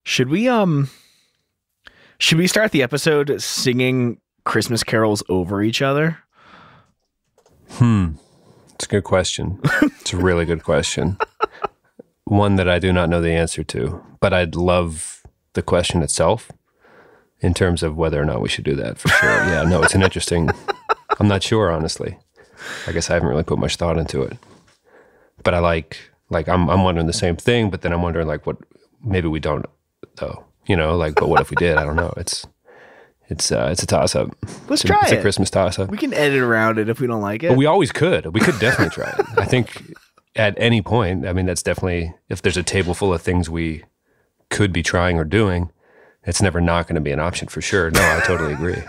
Should we start the episode singing Christmas carols over each other? It's a good question. It's a really good question. One that I do not know the answer to, but I'd love the question itself in terms of whether or not we should do that for sure. Yeah, no, it's an interesting, I'm not sure, honestly. I guess I haven't really put much thought into it, but I I'm wondering the same thing, but then I'm wondering what, maybe we don't though, but what if we did? I don't know. It's a toss up. Let's try it. It's a Christmas toss up. We can edit around it if we don't like it. But we always could. We could definitely try it. I think at any point, I mean, that's definitely, if there's a table full of things we could be trying or doing, it's never not going to be an option for sure. No, I totally agree.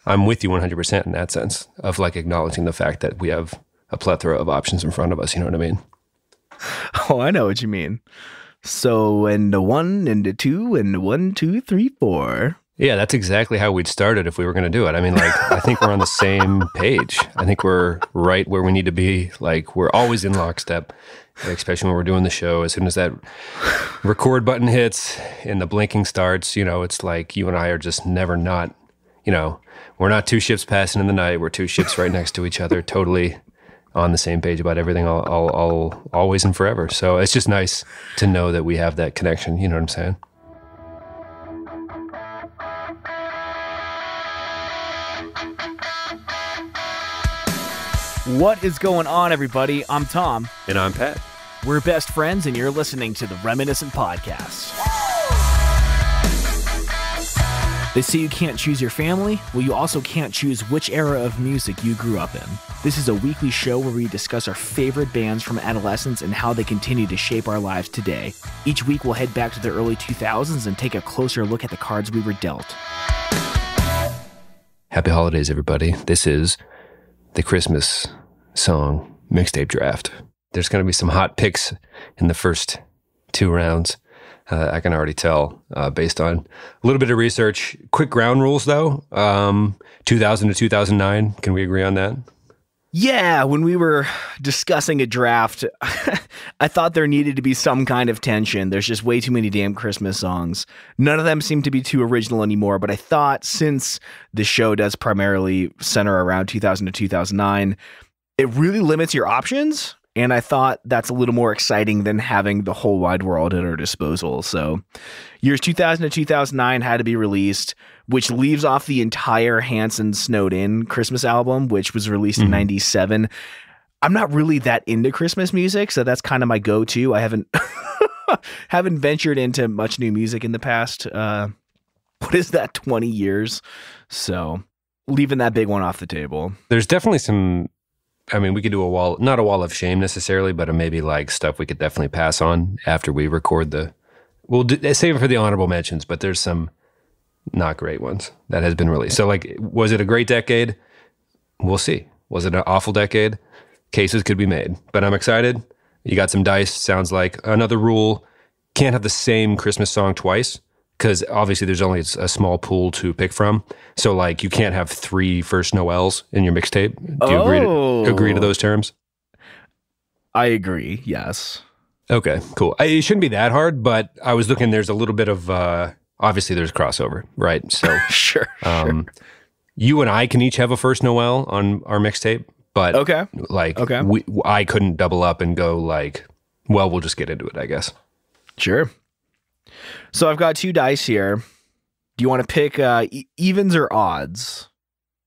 I'm with you 100% in that sense of acknowledging the fact that we have a plethora of options in front of us. You know what I mean? Oh, I know what you mean. So, and the 1 and the 2 and the 1, 2, 3, 4. Yeah, that's exactly how we'd start it if we were going to do it. I mean, I think we're on the same page. I think we're right where we need to be. We're always in lockstep, especially when we're doing the show. As soon as that record button hits and the blinking starts, it's like you and I are just never not, we're not two ships passing in the night. We're two ships right next to each other, totally on the same page about everything, all always and forever. So it's just nice to know that we have that connection. You know what I'm saying? What is going on, everybody? I'm Tom. And I'm Pat. We're best friends, and you're listening to the Reminiscent Podcast. They say you can't choose your family. Well, you also can't choose which era of music you grew up in. This is a weekly show where we discuss our favorite bands from adolescence and how they continue to shape our lives today. Each week, we'll head back to the early 2000s and take a closer look at the cards we were dealt. Happy holidays, everybody. This is the Christmas song mixtape draft. There's going to be some hot picks in the first 2 rounds. I can already tell based on a little bit of research. Quick ground rules, though. 2000 to 2009. Can we agree on that? Yeah, when we were discussing a draft, I thought there needed to be some kind of tension. There's just way too many damn Christmas songs. None of them seem to be too original anymore, but I thought since the show does primarily center around 2000 to 2009, it really limits your options, and I thought that's a little more exciting than having the whole wide world at our disposal. So years 2000 to 2009 had to be released, which leaves off the entire Hanson Snowed In Christmas album, which was released in 97. I'm not really that into Christmas music, so that's kind of my go-to. I haven't ventured into much new music in the past, 20 years? So leaving that big one off the table. There's definitely some, I mean, we could do not a wall of shame necessarily, but maybe stuff we could definitely pass on after we record we'll save it for the honorable mentions, but there's some not great ones that has been released. So was it a great decade? We'll see. Was it an awful decade? Cases could be made, but I'm excited. You got some dice. Sounds like another rule. Can't have the same Christmas song twice, because obviously there's only a small pool to pick from. So you can't have 3 First Noels in your mixtape. Do you agree to those terms? I agree. Yes. Okay, cool. It shouldn't be that hard, but I was looking, there's a little bit of, obviously there's crossover, right? So sure. You and I can each have a First Noel on our mixtape, but okay. I couldn't double up and go well, we'll just get into it, I guess. Sure. So I've got 2 dice here. Do you want to pick evens or odds?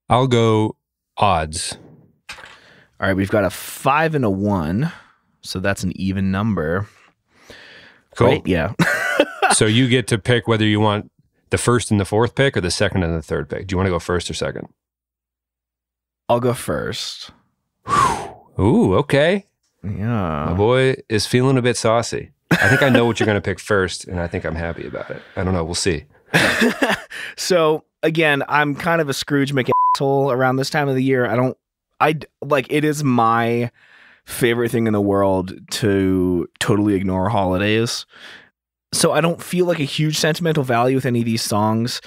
I'll go odds. All right, we've got a 5 and a 1, so that's an even number. Cool. Right? Yeah. So you get to pick whether you want the first and the 4th pick or the 2nd and the 3rd pick. Do you want to go first or 2nd? I'll go first. Ooh, okay. Yeah. My boy is feeling a bit saucy. I think I know what you're going to pick first, and I think I'm happy about it. I don't know. We'll see. So, again, I'm kind of a Scrooge McAsshole around this time of the year. It is my favorite thing in the world to totally ignore holidays. So I don't feel a huge sentimental value with any of these songs.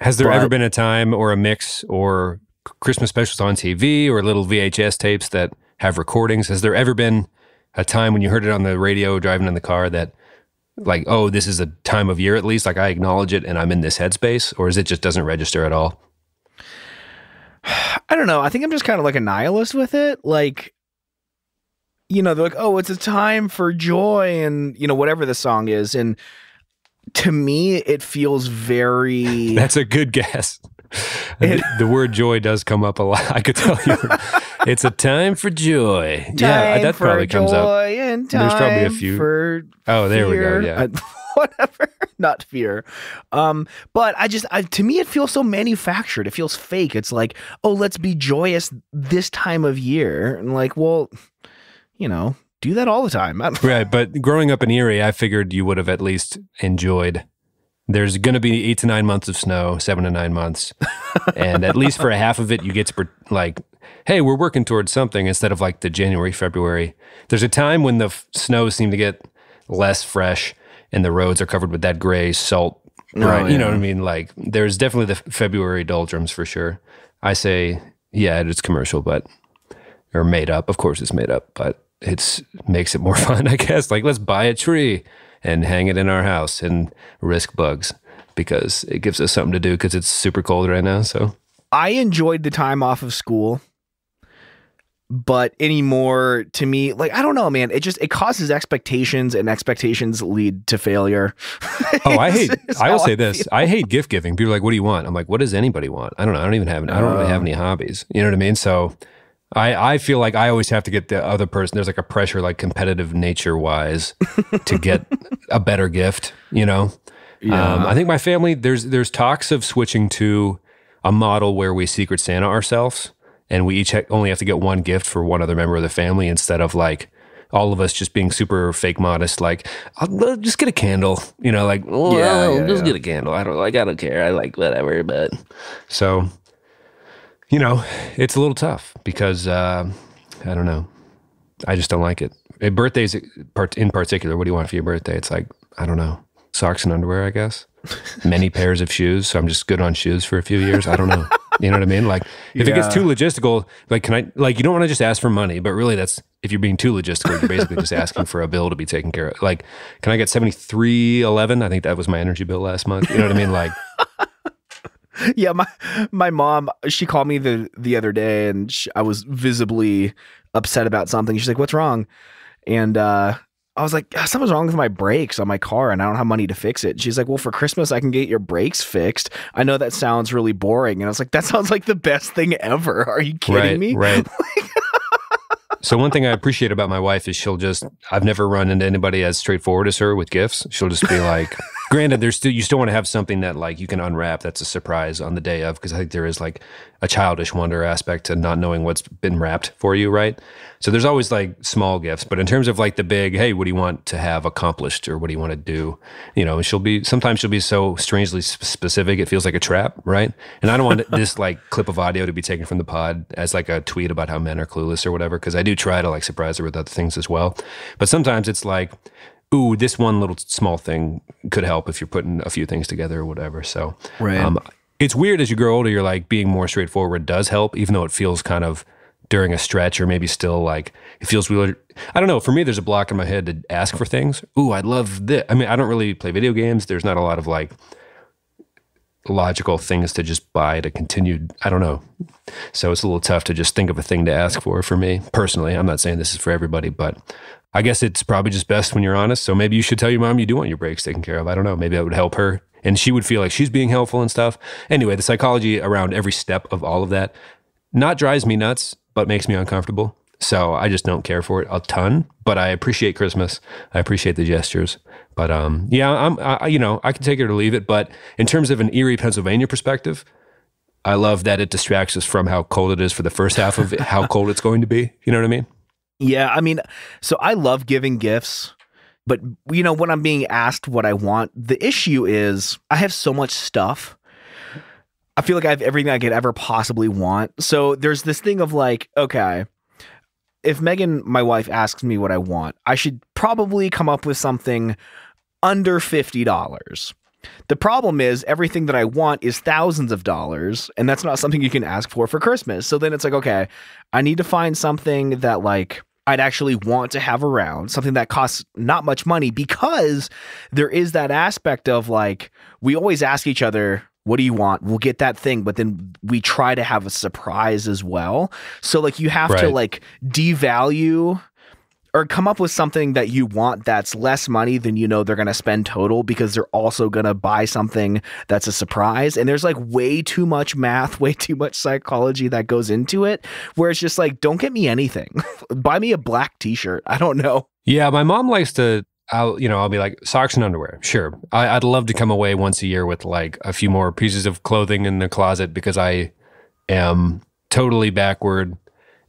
Has there ever been a time or a mix or Christmas specials on TV or little VHS tapes that have recordings? Has there ever been a time when you heard it on the radio driving in the car that Like, oh, this is a time of year at least. Like I acknowledge it and I'm in this headspace, or is it just doesn't register at all? I don't know. I think I'm just kind of like a nihilist with it. Like, they're like, oh, it's a time for joy and, whatever the song is. And to me, it feels very... That's a good guess. The word joy does come up a lot. I could tell you. It's a time for joy. That probably comes up. And there's probably a few. Oh, there we go. Yeah. Whatever. Not fear. But to me, it feels so manufactured. It feels fake. It's like, oh, let's be joyous this time of year. And like, well, do that all the time. Right. But growing up in Erie, I figured you would have at least enjoyed. There's going to be 8 to 9 months of snow, 7 to 9 months. And at least for a half of it, you get to like, hey, we're working towards something instead of like the January, February. There's a time when the snows seem to get less fresh and the roads are covered with that gray salt. Right. You know what I mean? Like there's definitely the February doldrums for sure. I say, yeah, it's commercial, or made up. Of course it's made up, but makes it more fun, I guess. Like let's buy a tree and hang it in our house and risk bugs because it gives us something to do because it's super cold right now. So I enjoyed the time off of school, but anymore to me, like, I don't know, man, it causes expectations and expectations lead to failure. Oh, I will say this. I hate gift giving. People are like, what do you want? I'm like, what does anybody want? I don't know. I don't really have any hobbies. You know what I mean? So I feel like I always have to get the other person. There's like a pressure, like competitive nature wise, to get a better gift. Yeah. I think my family there's talks of switching to a model where we Secret Santa ourselves, and we each only have to get one gift for one other member of the family instead of like all of us just being super fake modest. Like, I'll just get a candle. Just get a candle. I don't care. I like whatever. But so. It's a little tough because, I don't know. I just don't like it. Birthdays in particular, what do you want for your birthday? It's like, I don't know. Socks and underwear, I guess. Many pairs of shoes. So I'm just good on shoes for a few years. I don't know. You know what I mean? Like if it gets too logistical, like you don't want to just ask for money, but really if you're being too logistical, you're basically just asking for a bill to be taken care of. Like, can I get $73.11? I think that was my energy bill last month. You know what I mean? Like, yeah, my mom, she called me the other day and I was visibly upset about something. She's like, what's wrong? And I was like, something's wrong with my brakes on my car and I don't have money to fix it. She's like, well, for Christmas, I can get your brakes fixed. I know that sounds really boring. And I was like, that sounds like the best thing ever. Are you kidding me? Right. So one thing I appreciate about my wife is I've never run into anybody as straightforward as her with gifts. She'll just be like, granted, you still want to have something that like you can unwrap that's a surprise on the day of, because I think there is like a childish wonder aspect to not knowing what's been wrapped for you, right? So there's always like small gifts, but in terms of like the big, hey, what do you want to have accomplished or what do you want to do? Sometimes she'll be so strangely specific, it feels like a trap, right? And I don't want this like clip of audio to be taken from the pod as like a tweet about how men are clueless or whatever, because I do try to like surprise her with other things as well. But sometimes it's like, ooh, this one little small thing could help if you're putting a few things together or whatever. So right. It's weird as you grow older, you're like being more straightforward does help, even though it feels kind of during a stretch or maybe still like it feels weird. I don't know. For me, there's a block in my head to ask for things. Ooh, I'd love this. I mean, I don't really play video games. There's not a lot of like logical things to just buy to continue. I don't know. So it's a little tough to just think of a thing to ask for me personally. I'm not saying this is for everybody, but I guess it's probably just best when you're honest. So maybe you should tell your mom you do want your brakes taken care of. I don't know. Maybe that would help her. And she would feel like she's being helpful and stuff. Anyway, the psychology around every step of all of that not drives me nuts, but makes me uncomfortable. So I just don't care for it a ton, but I appreciate Christmas. I appreciate the gestures. But I can take it or leave it. But in terms of an Erie, Pennsylvania perspective, I love that it distracts us from how cold it is for the first half of how cold it's going to be. You know what I mean? Yeah, I mean, so I love giving gifts, but when I'm being asked what I want, the issue is I have so much stuff. I feel like I have everything I could ever possibly want. So there's this thing of like, okay, if Megan, my wife, asks me what I want, I should probably come up with something under $50. The problem is everything that I want is thousands of dollars, and that's not something you can ask for Christmas. So then it's like, okay, I need to find something that like I'd actually want to have around, something that costs not much money, because there is that aspect of like, we always ask each other, what do you want? We'll get that thing, but then we try to have a surprise as well. So like you have to like devalue or come up with something that you want that's less money than you know they're going to spend total, because they're also going to buy something that's a surprise. And there's like way too much math, way too much psychology that goes into it, where it's just like, don't get me anything. Buy me a black t-shirt. I don't know. Yeah, my mom likes to, I'll be like, socks and underwear. Sure. I'd love to come away once a year with like a few more pieces of clothing in the closet, because I am totally backward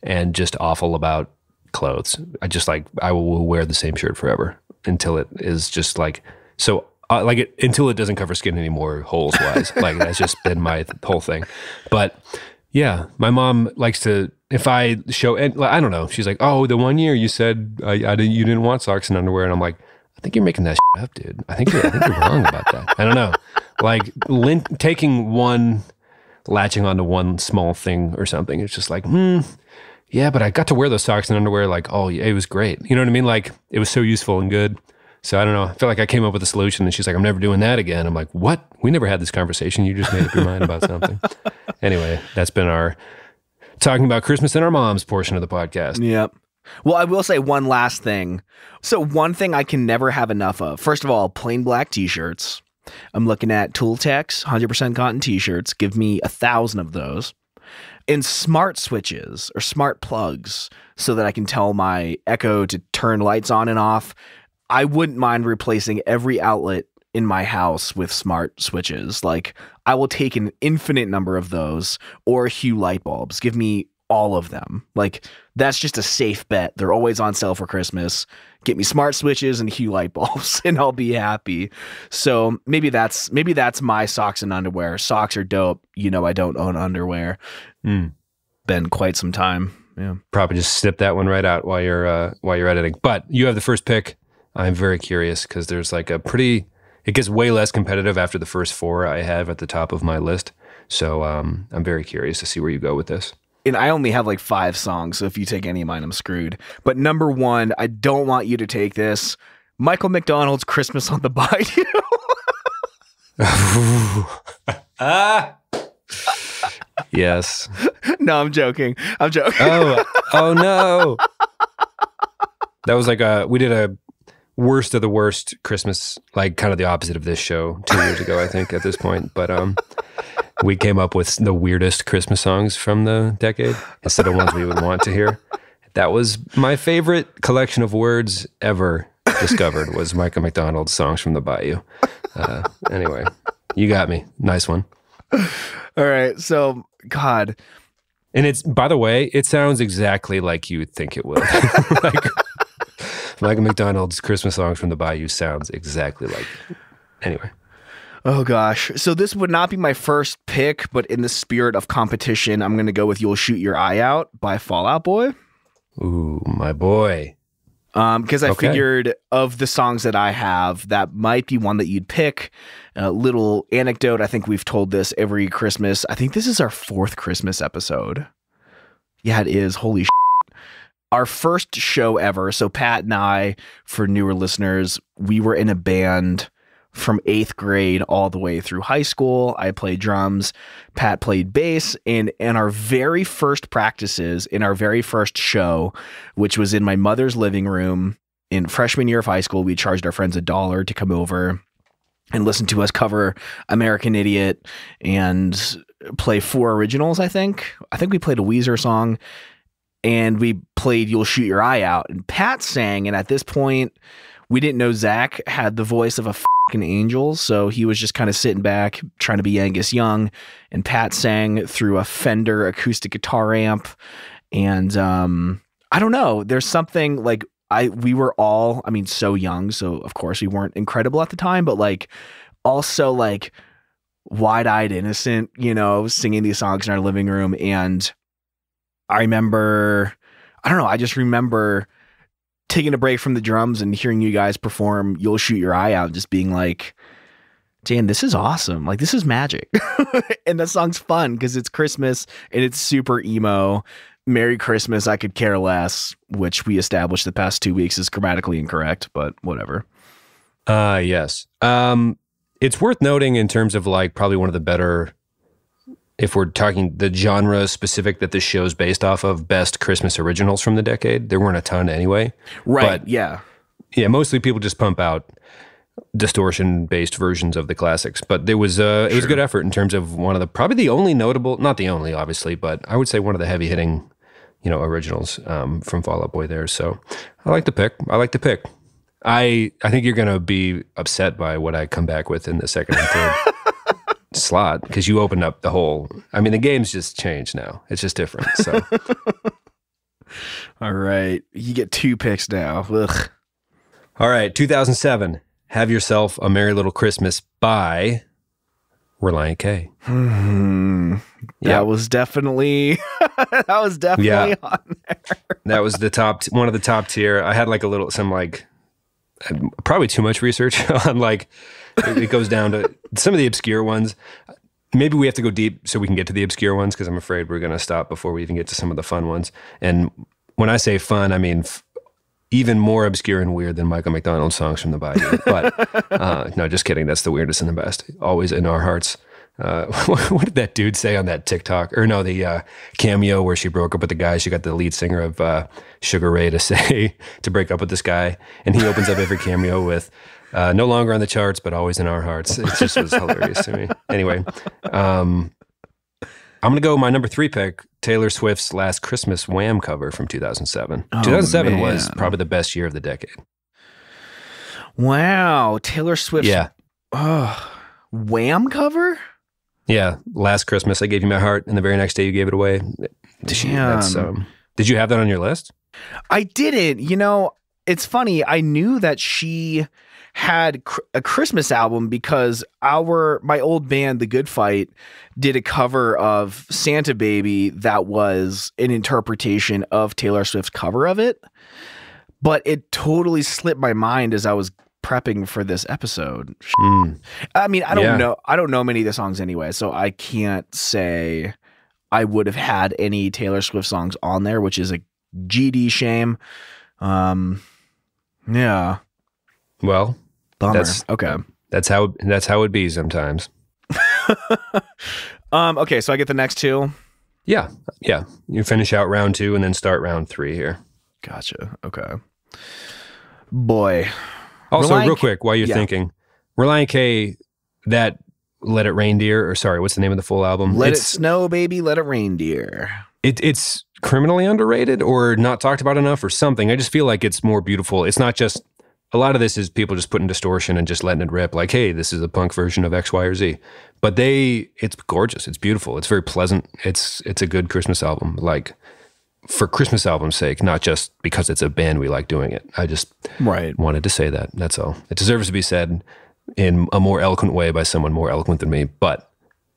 and just awful about clothes. I will wear the same shirt forever until it is just like, so until it doesn't cover skin anymore, holes wise. Like that's just been my whole thing. But yeah, my mom likes to, if I show, and I don't know, she's like, oh, the one year you said you didn't want socks and underwear. And I'm like, I think you're making that shit up, dude. I think you're wrong about that. I don't know. Like latching onto one small thing or something. It's just like, yeah, but I got to wear those socks and underwear. Like, oh, yeah, it was great. You know what I mean? Like, it was so useful and good. So I don't know. I feel like I came up with a solution, and she's like, I'm never doing that again. I'm like, what? We never had this conversation. You just made up your mind about something. Anyway, that's been our talking about Christmas and our moms portion of the podcast. Yep. Well, I will say one last thing. So one thing I can never have enough of, first of all, plain black t-shirts. I'm looking at Tooltex 100% cotton t-shirts. Give me 1,000 of those. And smart switches or smart plugs, so that I can tell my Echo to turn lights on and off. I wouldn't mind replacing every outlet in my house with smart switches. Like, I will take an infinite number of those, or Hue light bulbs. Give me all of them. Like, that's just a safe bet. They're always on sale for Christmas. Get me smart switches and Hue light bulbs and I'll be happy. So maybe that's my socks and underwear. Socks are dope. You know, I don't own underwear. Been quite some time. Yeah. Probably just snip that one right out while you're editing. But you have the first pick. I'm very curious, because there's like it gets way less competitive after the first 4 I have at the top of my list. So I'm very curious to see where you go with this. And I only have like 5 songs, so if you take any of mine, I'm screwed. But number 1, I don't want you to take this. Michael McDonald's Christmas on the Bayou. Yes. No, I'm joking. Oh no. That was like we did a worst of the worst Christmas, like kind of the opposite of this show 2 years ago, I think, at this point. But we came up with the weirdest Christmas songs from the decade instead of ones we would want to hear. That was my favorite collection of words ever discovered, was Michael McDonald's songs from the Bayou. Anyway, you got me. Nice one. All right. So, God. And it's, by the way, it sounds exactly like you would think it would. Like, Michael McDonald's Christmas songs from the Bayou sounds exactly like it. Anyway. Oh, gosh. So this would not be my first pick, but in the spirit of competition, I'm going to go with You'll Shoot Your Eye Out by Fall Out Boy. Ooh, my boy. Because I figured of the songs that I have, that might be one that you'd pick. A little anecdote. I think we've told this every Christmas. I think this is our 4th Christmas episode. Yeah, it is. Holy shit. Our first show ever. So Pat and I, for newer listeners, we were in a band from 8th grade all the way through high school. I played drums. Pat played bass. And in our very first practices, in our very first show, which was in my mother's living room in freshman year of high school, we charged our friends $1 to come over and listen to us cover American Idiot and play 4 originals, I think. I think we played a Weezer song, and we played You'll Shoot Your Eye Out. And Pat sang, and at this point, we didn't know Zach had the voice of a fucking angel, so he was just kind of sitting back trying to be Angus Young, and Pat sang through a Fender acoustic guitar amp. And I don't know, there's something like, we were all, I mean, so young, so of course we weren't incredible at the time, but like also like wide-eyed innocent, you know, singing these songs in our living room. And I remember, I don't know, I just remember taking a break from the drums and hearing you guys perform You'll Shoot Your Eye Out, just being like, Dan, this is awesome. Like, this is magic. And that song's fun because it's Christmas and it's super emo. Merry Christmas, I Could Care Less, which we established the past 2 weeks is grammatically incorrect, but whatever. Yes. It's worth noting in terms of like probably one of the better, if we're talking the genre specific that this show's based off of, best Christmas originals from the decade. There weren't a ton anyway. Right, but yeah. Yeah, mostly people just pump out distortion-based versions of the classics. But it was a good effort in terms of one of the, probably the only notable, not the only obviously, but I would say one of the heavy-hitting, originals from Fall Out Boy there. So I like the pick. I think you're going to be upset by what I come back with in the second and third slot, because you opened up the whole, the game's just changed now. It's just different. So, all right. You get 2 picks now. Ugh. All right. 2007, Have Yourself a Merry Little Christmas by Relient K. That was definitely on there. That was one of the top tier. I had like probably too much research on it goes down to some of the obscure ones. Maybe we have to go deep so we can get to the obscure ones, because I'm afraid we're going to stop before we even get to some of the fun ones. And when I say fun, I mean even more obscure and weird than Michael McDonald songs from the Bayou. But no, just kidding. That's the weirdest and the best. Always in our hearts. What did that dude say on that TikTok? Or no, the cameo where she broke up with the guy. She got the lead singer of Sugar Ray to say to break up with this guy, and he opens up every cameo with no longer on the charts, but always in our hearts. It just was hilarious to me. Anyway, I'm gonna go my number 3 pick, Taylor Swift's Last Christmas Wham cover from 2007. 2007 was probably the best year of the decade. Wow, Taylor Swift's Wham cover. Yeah, Last Christmas I Gave You My Heart, and the very next day you gave it away. Damn. Did you have that on your list? I didn't. It's funny. I knew that she had a Christmas album because my old band, The Good Fight, did a cover of Santa Baby that was an interpretation of Taylor Swift's cover of it. But it totally slipped my mind as I was prepping for this episode. I don't know. I don't know many of the songs anyway, so I can't say I would have had any Taylor Swift songs on there, which is a GD shame. Yeah. Well, bummer. Okay. That's how it be sometimes. Okay, so I get the next 2. Yeah. You finish out round 2 and then start round 3 here. Gotcha. Okay. Boy. Also, real quick, while you're thinking, Relient K, that Let It Reindeer, or sorry, what's the name of the full album? Let It Snow, Baby, Let It Reindeer. It's criminally underrated or not talked about enough or something. I just feel like it's more beautiful. It's not just, a lot of this is people just putting distortion and just letting it rip. Like, hey, this is a punk version of X, Y, or Z. But it's gorgeous. It's beautiful. It's very pleasant. It's a good Christmas album. Like, for Christmas album's sake, not just because it's a band we like doing it. I just wanted to say that. That's all. It deserves to be said in a more eloquent way by someone more eloquent than me. But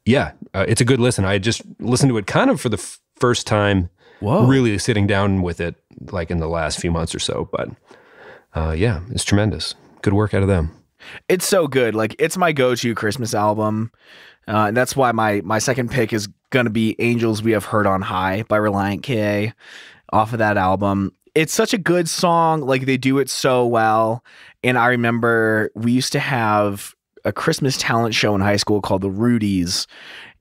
yeah, it's a good listen. I just listened to it kind of for the first time, really sitting down with it like in the last few months or so. But yeah, it's tremendous. Good work out of them. It's so good. Like, it's my go-to Christmas album. And that's why my second pick is going to be Angels We Have Heard on High by Relient K off of that album. It's such a good song. Like, they do it so well. And I remember we used to have a Christmas talent show in high school called the Rudies.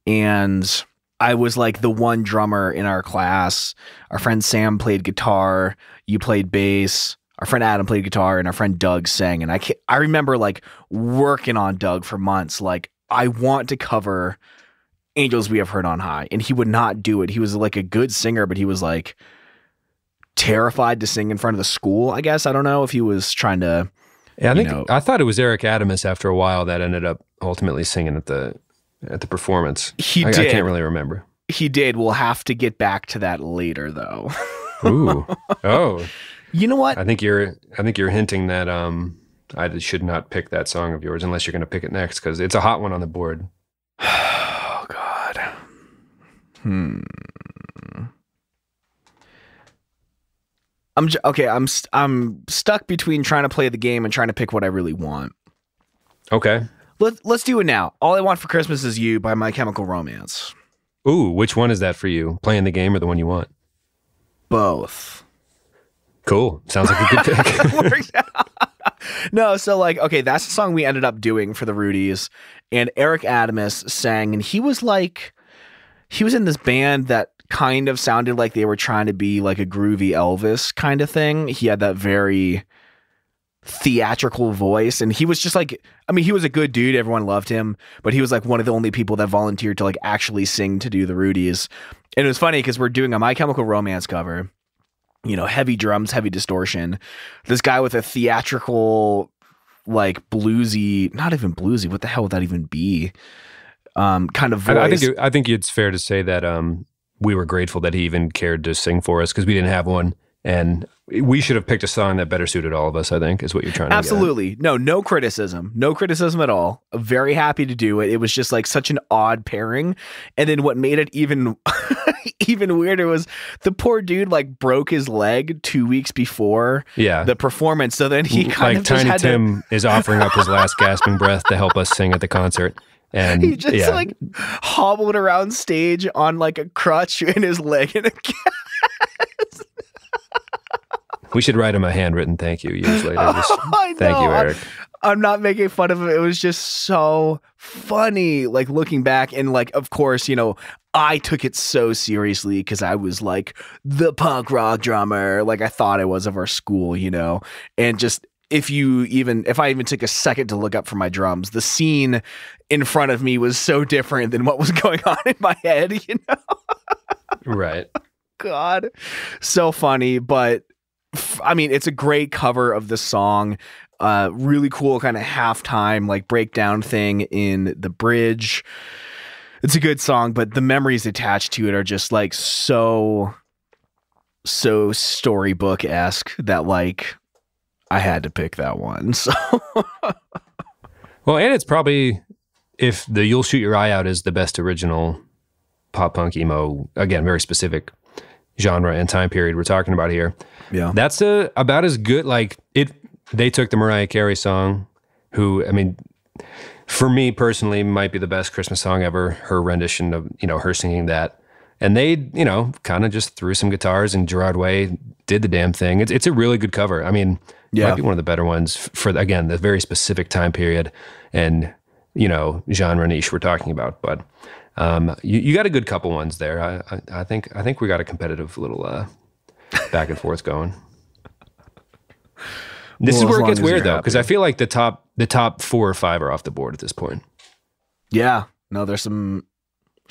And I was like the one drummer in our class. Our friend Sam played guitar. You played bass. Our friend Adam played guitar, and our friend Doug sang. And I remember like working on Doug for months. Like, I want to cover Angels We Have Heard on High. And he would not do it. He was like a good singer, but he was like terrified to sing in front of the school, I guess. I don't know if he was trying to. Yeah, I thought it was Eric Adamus after a while that ended up ultimately singing at the performance. He did. I can't really remember. He did. We'll have to get back to that later, though. Ooh. Oh. You know what? I think you're hinting that I should not pick that song of yours unless you're going to pick it next, because it's a hot one on the board. Oh God. I'm stuck between trying to play the game and trying to pick what I really want. Okay. Let's do it now. All I Want for Christmas Is You by My Chemical Romance. Ooh, which one is that for you? Playing the game or the one you want? Both. Cool. Sounds like a good pick. Works out. No, so like, okay, that's the song we ended up doing for the Rudies, and Eric Adamus sang, and he was in this band that kind of sounded like they were trying to be like a groovy Elvis kind of thing. He had that very theatrical voice, and he was just like, I mean, he was a good dude, everyone loved him, but he was like one of the only people that volunteered to like actually sing to do the Rudies. And it was funny because we're doing a My Chemical Romance cover, you know, heavy drums, heavy distortion, this guy with a theatrical, like bluesy, not even bluesy, what the hell would that even be, kind of voice. I think it's fair to say that we were grateful that he even cared to sing for us, because we didn't have one. And we should have picked a song that better suited all of us, I think, is what you're trying to Absolutely. get at. No criticism. No criticism at all. Very happy to do it. It was just like such an odd pairing. And then what made it even even weirder was the poor dude like broke his leg 2 weeks before the performance. So then he kind like of just Tiny had Tim is offering up his last gasping breath to help us sing at the concert. And he just like hobbled around stage on like a crutch and his leg in a cast. We should write him a handwritten thank you years later. Thank you, Eric. I'm not making fun of him. It was just so funny, like looking back, and like, of course, you know, I took it so seriously because I was like the punk rock drummer, like I thought I was of our school, you know, and just if I even took a second to look up for my drums, the scene in front of me was so different than what was going on in my head, you know? Right. God, so funny, but I mean, it's a great cover of the song. Really cool kind of halftime like breakdown thing in the bridge. It's a good song, but the memories attached to it are just like so storybook-esque that like I had to pick that one. So well, and it's probably, if the You'll Shoot Your Eye Out is the best original pop punk emo, again, very specific genre and time period we're talking about here. Yeah. That's about as good, like they took the Mariah Carey song, who, I mean, for me personally might be the best Christmas song ever, her rendition of, you know, her singing that. And they, you know, kind of just threw some guitars and Gerard Way did the damn thing. It's a really good cover. I mean, it might be one of the better ones for, again, the very specific time period and, you know, genre niche we're talking about. But you got a good couple ones there. I think we got a competitive little back and forth going. This is where it gets weird though, because I feel like the top 4 or 5 are off the board at this point. Yeah, no, there's some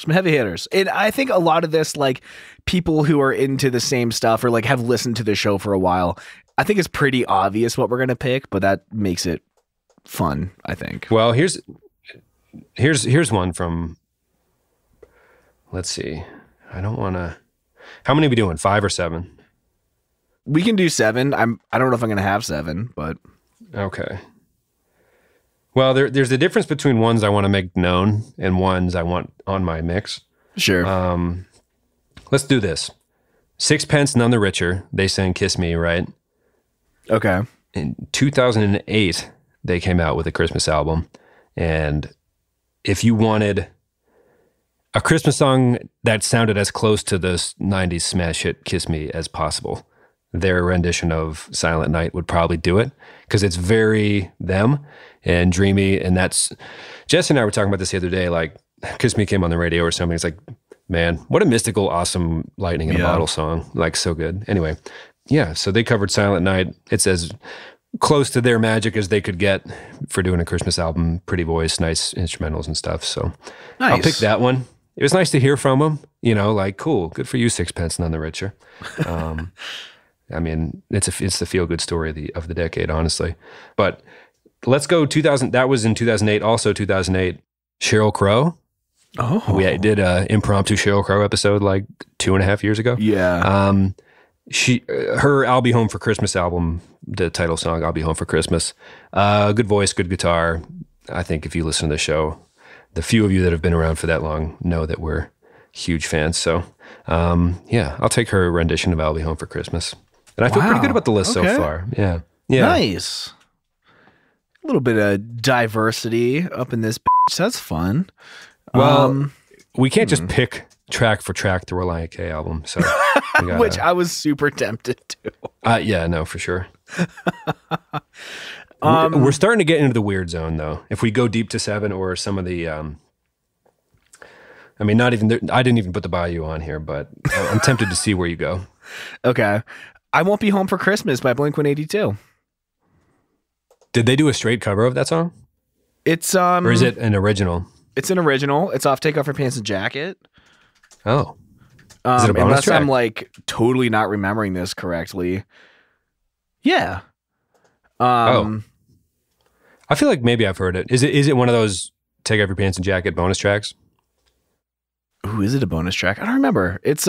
heavy hitters, and I think a lot of this, like people who are into the same stuff or like have listened to the show for a while, I think it's pretty obvious what we're gonna pick, but that makes it fun, I think. Well, here's one from. Let's see. I don't want to. How many are we doing? 5 or 7? We can do 7. I don't know if I'm going to have 7, but okay. Well, there's a difference between ones I want to make known and ones I want on my mix. Sure. Let's do this. Sixpence None the Richer. They sang "Kiss Me," right? Okay. In 2008, they came out with a Christmas album, and if you wanted a Christmas song that sounded as close to this 90s smash hit "Kiss Me" as possible, their rendition of Silent Night would probably do it, because it's very them and dreamy. And that's, Jess and I were talking about this the other day, like "Kiss Me" came on the radio or something. It's like, man, what a mystical, awesome lightning in a bottle song. Like, so good. Anyway, yeah, so they covered Silent Night. It's as close to their magic as they could get for doing a Christmas album. Pretty voice, nice instrumentals and stuff. So nice. I'll pick that one. It was nice to hear from them, you know, like, cool, good for you, Sixpence None the Richer. I mean, it's the feel-good story of the decade, honestly. But let's go 2000. That was in 2008. Also 2008, Sheryl Crow. Oh. We did an impromptu Sheryl Crow episode like 2.5 years ago. Yeah. Her "I'll Be Home for Christmas" album, the title song, "I'll Be Home for Christmas." Good voice, good guitar. I think if you listen to the show, the few of you that have been around for that long know that we're huge fans. So, yeah, I'll take her rendition of "I'll Be Home for Christmas." And I feel pretty good about the list so far. Yeah. Nice. A little bit of diversity up in this bitch. That's fun. Well, we can't just pick track for track the Relient K album. So which I was super tempted to. Yeah, no, for sure. We're starting to get into the weird zone, though. If we go deep to 7 or some of the, I mean, not even, I didn't even put the Bayou on here, but I'm tempted to see where you go. Okay. I Won't Be Home for Christmas by Blink-182. Did they do a straight cover of that song? It's, or is it an original? It's an original. It's off Take Off Your Pants and Jacket. Oh. Is it a bonus unless track? I'm like totally not remembering this correctly. Yeah. I feel like maybe I've heard it. Is it one of those Take Off Your Pants and Jacket bonus tracks? Ooh, is it a bonus track? I don't remember. It's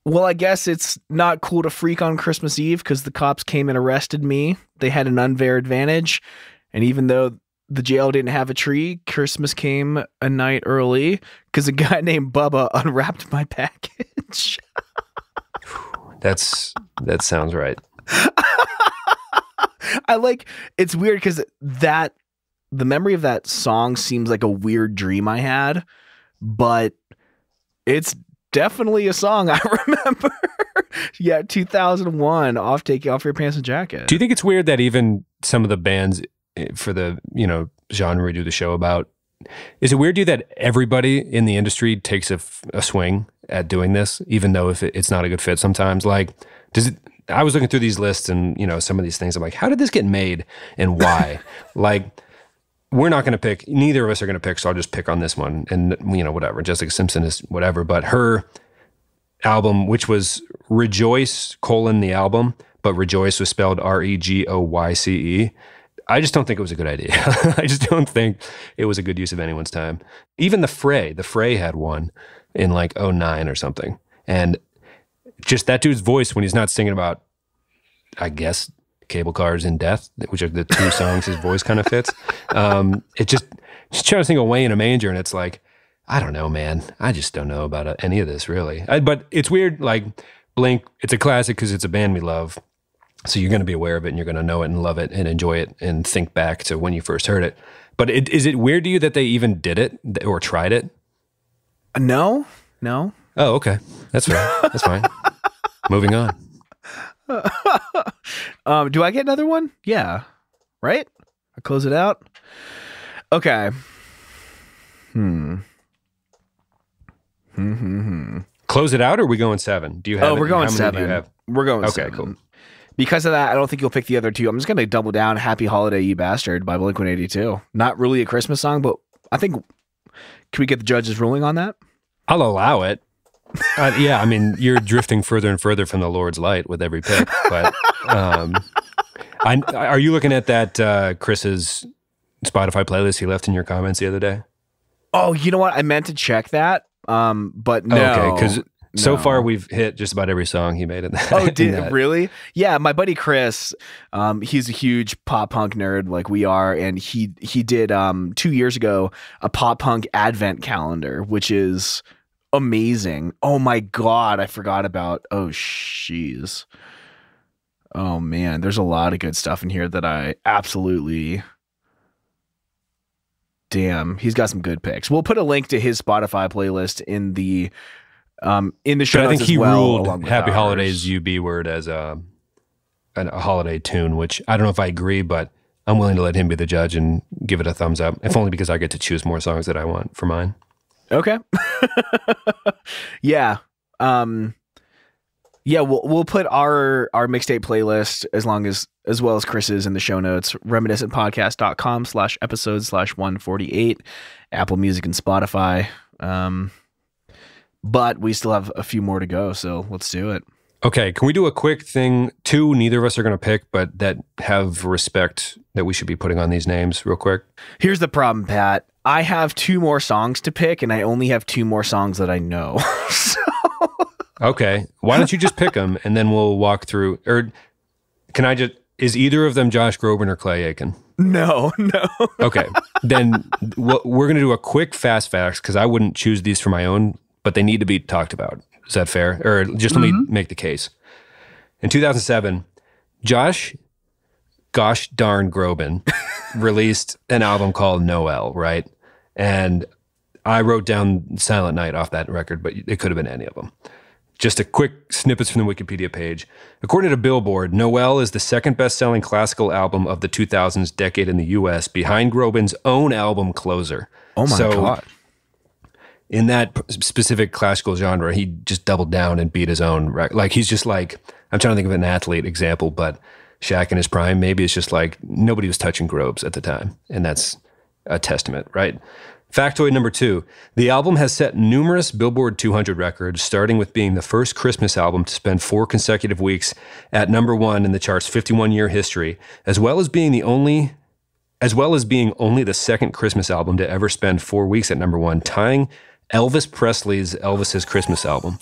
well, I guess it's not cool to freak on Christmas Eve because the cops came and arrested me. They had an unfair advantage, and even though the jail didn't have a tree, Christmas came a night early because a guy named Bubba unwrapped my package. That sounds right. It's weird because the memory of that song seems like a weird dream I had, but it's definitely a song I remember. Yeah, 2001, off Take Off Your Pants and Jacket. Do you think it's weird that even some of the bands for the, genre we do the show about, is it weird to you that everybody in the industry takes a swing at doing this, even though if it's not a good fit sometimes? Like, I was looking through these lists and, some of these things, I'm like, how did this get made and why? Like, we're not going to pick, neither of us are going to pick, so I'll just pick on this one. And, whatever, Jessica Simpson is whatever. But her album, which was Rejoice, the album, but Rejoice was spelled Regoyce. I just don't think it was a good idea. I just don't think it was a good use of anyone's time. Even The Fray had one in like 2009 or something. And just that dude's voice when he's not singing about, I guess, cable cars and death, which are the two songs his voice kind of fits. It just trying to sing Away in a Manger, and it's like, I don't know, man. I just don't know about any of this, really. But it's weird, like Blink, it's a classic because it's a band we love. So you're going to be aware of it, and you're going to know it and love it and enjoy it and think back to when you first heard it. But is it weird to you that they even did it or tried it? No. Oh, okay. That's fine. That's fine. Moving on. Do I get another one? Yeah. Right? I close it out. Okay. Close it out, or are we going 7? Do you have? We're going 7. Do you have? We're going okay, 7. Cool. Because of that, I don't think you'll pick the other two. I'm just going to double down. Happy Holiday, You Bastard by Blink-182. Not really a Christmas song, but I think, can we get the judge's ruling on that? I'll allow it. Yeah, I mean, you're drifting further and further from the Lord's light with every pick. But are you looking at that Chris's Spotify playlist he left in your comments the other day? Oh, you know what? I meant to check that, but no. Okay, because so far we've hit just about every song he made in that. Oh, did it really? Yeah, my buddy Chris, he's a huge pop punk nerd like we are, and he did 2 years ago a pop punk advent calendar, which is amazing. Oh my God, I forgot about. Oh, jeez. Oh man, there's a lot of good stuff in here that I absolutely. Damn, he's got some good picks. We'll put a link to his Spotify playlist in the show notes. I think he ruled ours. "Happy Holidays" "U-B Word" as a holiday tune, which I don't know if I agree, but I'm willing to let him be the judge and give it a thumbs up, if only because I get to choose more songs that I want for mine. Okay. Yeah. Yeah, we'll put our mixtape playlist as well as Chris's in the show notes, reminiscentpodcast.com/episode/148, Apple Music and Spotify. But we still have a few more to go, so let's do it. Okay, can we do a quick thing? 2 neither of us are going to pick, but that have respect that we should be putting on these names real quick. Here's the problem, Pat. I have 2 more songs to pick, and I only have 2 more songs that I know. Okay, why don't you just pick them, and then we'll walk through, or can I just, is either of them Josh Groban or Clay Aiken? No. Okay, then we're going to do a quick fast facts, because I wouldn't choose these for my own, but they need to be talked about. Is that fair? Or just let me make the case. In 2007, Josh Gosh Darn Groban released an album called Noel, right? And I wrote down Silent Night off that record, but it could have been any of them. Just a quick snippets from the Wikipedia page. According to Billboard, Noel is the second best-selling classical album of the 2000s decade in the U.S., behind Groban's own album Closer. Oh my God. In that specific classical genre, he just doubled down and beat his own record. Like, he's just like, I'm trying to think of an athlete example, but Shaq in his prime, maybe it's just like nobody was touching Grobes at the time. And that's a testament, right? Factoid number 2, the album has set numerous Billboard 200 records, starting with being the first Christmas album to spend 4 consecutive weeks at number 1 in the chart's 51-year history, as well as being only the second Christmas album to ever spend 4 weeks at number 1, tying Elvis Presley's Elvis's Christmas album.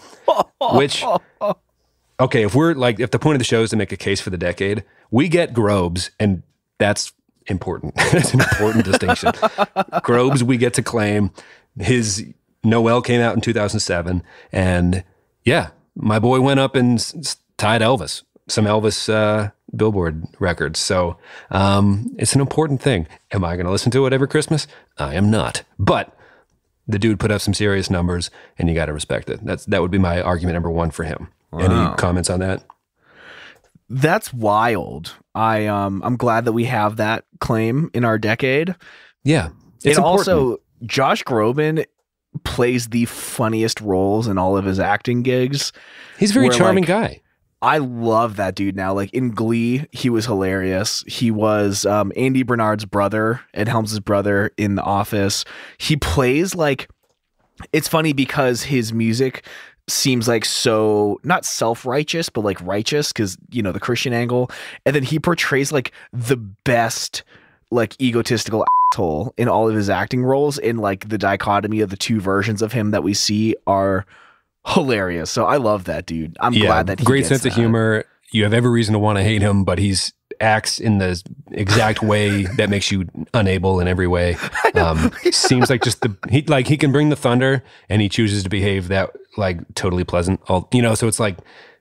Which, okay, if the point of the show is to make a case for the decade, we get Grobes, and that's important. That's an important distinction. Grobes we get to claim. His Noel came out in 2007, and yeah, my boy went up and tied Elvis, some Elvis Billboard records. So it's an important thing. Am I going to listen to it every Christmas? I am not. But the dude put up some serious numbers, and you got to respect it. That would be my argument number 1 for him. Wow. Any comments on that? That's wild. I'm glad that we have that claim in our decade. Yeah. It's and also Josh Groban plays the funniest roles in all of his acting gigs. He's a very charming guy. I love that dude now. Like in Glee, he was hilarious. He was Andy Bernard's brother, Ed Helms' brother in The Office. He plays like, it's funny because his music seems like so not self-righteous but like righteous because the Christian angle, and then he portrays like the best like egotistical asshole in all of his acting roles, and like the dichotomy of the two versions of him that we see are hilarious. So I love that dude. I'm glad that he great gets sense of humor. You have every reason to want to hate him, but he's acts in the exact way that makes you unable in every way. Seems like just he can bring the thunder, and he chooses to behave that like totally pleasant. So it's like,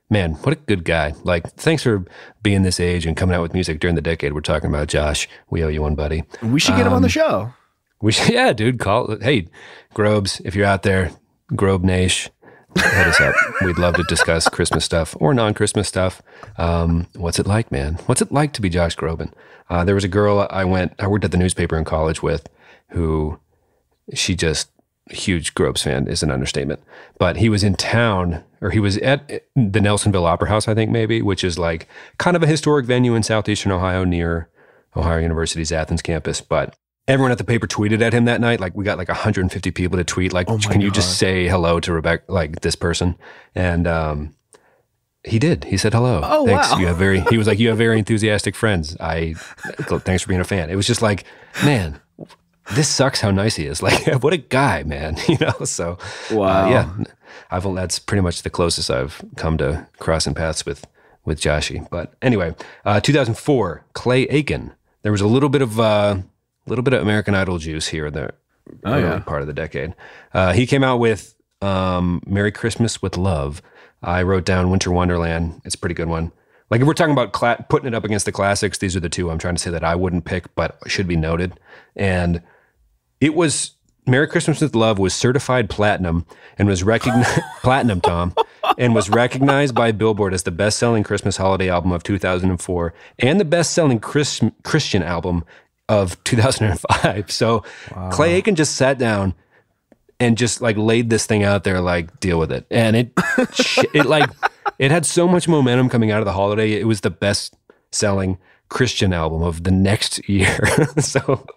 man, what a good guy. Like, thanks for being this age and coming out with music during the decade we're talking about, Josh. We owe you one, buddy. We should get him on the show. We should, yeah, dude. Hey, Grobes, if you're out there, Grobe Nation, hit us up. We'd love to discuss Christmas stuff or non-Christmas stuff. What's it like, man? What's it like to be Josh Groban? There was a girl I worked at the newspaper in college with, who she just huge Grobes fan is an understatement. But he was in town, or he was at the Nelsonville Opera House, I think maybe, which is like kind of a historic venue in southeastern Ohio near Ohio University's Athens campus. But everyone at the paper tweeted at him that night. Like, we got like 150 people to tweet, like, can you just say hello to Rebecca, like this person? And he did. He said hello. Oh, thanks. wow. He was like, you have very enthusiastic friends. Thanks for being a fan. It was just like, man, this sucks how nice he is. Like, what a guy, man. So wow. That's pretty much the closest I've come to crossing paths with Joshy. But anyway, 2004, Clay Aiken. There was a little bit of American Idol juice here in the early part of the decade. He came out with Merry Christmas with Love. I wrote down Winter Wonderland. It's a pretty good one. Like, if we're talking about putting it up against the classics, these are the two I'm trying to say that I wouldn't pick, but should be noted. And it was Merry Christmas with Love was certified platinum and was recognized platinum, Tom, and was recognized by Billboard as the best-selling Christmas holiday album of 2004 and the best-selling Christian album of 2005. So wow. Clay Aiken just sat down and just like laid this thing out there, like, deal with it. And it had so much momentum coming out of the holiday. It was the best selling Christian album of the next year. So